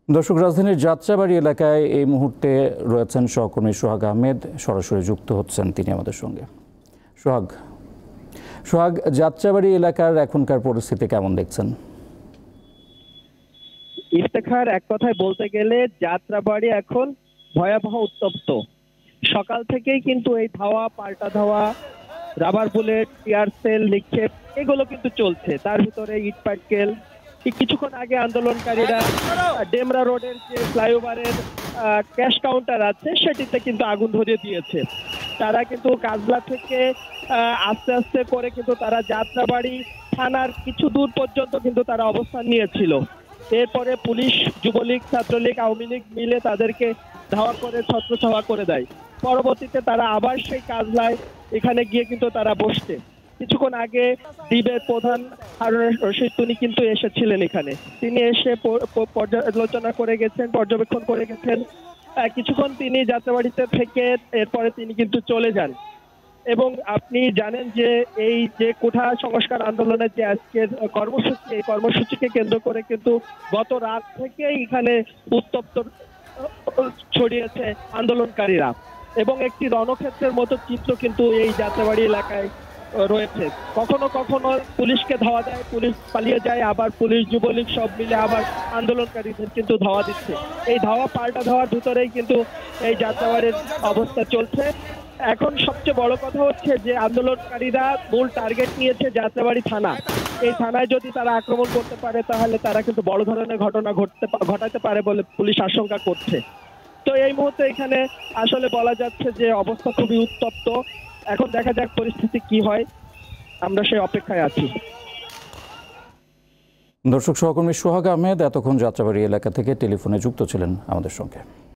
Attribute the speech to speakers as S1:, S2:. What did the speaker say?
S1: দর্শক, রাজধানীর যাত্রাবাড়ী এলাকায় এই মুহূর্তে রয়েছেন সহকর্মী সোহাগ আহমেদ। সরাসরি যুক্ত হচ্ছেন তিনি আমাদের সঙ্গে। সোহাগ, যাত্রাবাড়ী এলাকার এখনকার পরিস্থিতি কেমন দেখছেন?
S2: ইফতেখার, এক কথায় বলতে গেলে যাত্রাবাড়ী এখন ভয়াবহ উত্তপ্ত। সকাল থেকেই কিন্তু এই ধাওয়া পাল্টা ধাওয়া, রাবার বুলেট, টিয়ার সেল নিক্ষেপ এগুলো কিন্তু চলছে। তার ভিতরে ইট পাটকেল। কিছুক্ষণ আগে আন্দোলনকারীরা ডেমরা রোডের যে ফ্লাইওভারের ক্যাশ কাউন্টার আছে সেটিতে কিন্তু আগুন ধরিয়ে দিয়েছে। তারা কিন্তু কাজলা থেকে আস্তে আস্তে করে কিন্তু তারা যাত্রাবাড়ী থানার কিছু দূর পর্যন্ত কিন্তু তারা অবস্থান নিয়েছিল। এরপরে পুলিশ, যুবলীগ, ছাত্রলীগ, আওয়ামী লীগ মিলে তাদেরকে ধাওয়া করে ছত্রছাওয়া করে দেয়। পরবর্তীতে তারা আবার সেই কাজলায় এখানে গিয়ে কিন্তু তারা বসছে। কিছুক্ষণ আগে দ্বীপের প্রধান হারুন রশিদ তিনি কিন্তু এসেছিলেন এখানে। তিনি এসে পর্যালোচনা করে গেছেন, পর্যবেক্ষণ করে গেছেন। কিছুক্ষণ তিনি যাত্রাবাড়িতে থেকে এরপরে তিনি কিন্তু চলে যান। এবং আপনি জানেন যে এই যে কোঠা সংস্কার আন্দোলনের যে আজকের কর্মসূচি, এই কর্মসূচিকে কেন্দ্র করে কিন্তু গত রাত থেকে এখানে উত্তপ্ত ছড়িয়েছে আন্দোলনকারীরা, এবং একটি রণক্ষেত্রের মতো চিত্র কিন্তু এই যাত্রাবাড়ি এলাকায় রয়েছে। কখনো কখনো পুলিশকে ধাওয়া দেয়, পুলিশ পালিয়ে যায়, আবার পুলিশ যুবলীগ সব মিলে আবার আন্দোলনকারীদের কিন্তু ধাওয়া দিচ্ছে। এই ধাওয়া পাল্টা ধাওয়ার ভিতরেই কিন্তু এই যাত্রাবাড়ির অবস্থা চলছে। এখন সবচেয়ে বড় কথা হচ্ছে যে আন্দোলনকারীরা মূল টার্গেট নিয়েছে যাত্রাবাড়ি থানা। এই থানায় যদি তারা আক্রমণ করতে পারে তাহলে তারা কিন্তু বড় ধরনের ঘটনা ঘটাতে পারে বলে পুলিশ আশঙ্কা করছে। তো এই মুহূর্তে এখানে আসলে বলা যাচ্ছে যে অবস্থা খুবই উত্তপ্ত। এখন দেখা যাক পরিস্থিতি কি হয়, আমরা সেই অপেক্ষায় আছি।
S1: দর্শক, সহকর্মী সোহাগ আহমেদ এতক্ষণ যাত্রাবাড়ী এলাকা থেকে টেলিফোনে যুক্ত ছিলেন আমাদের সঙ্গে।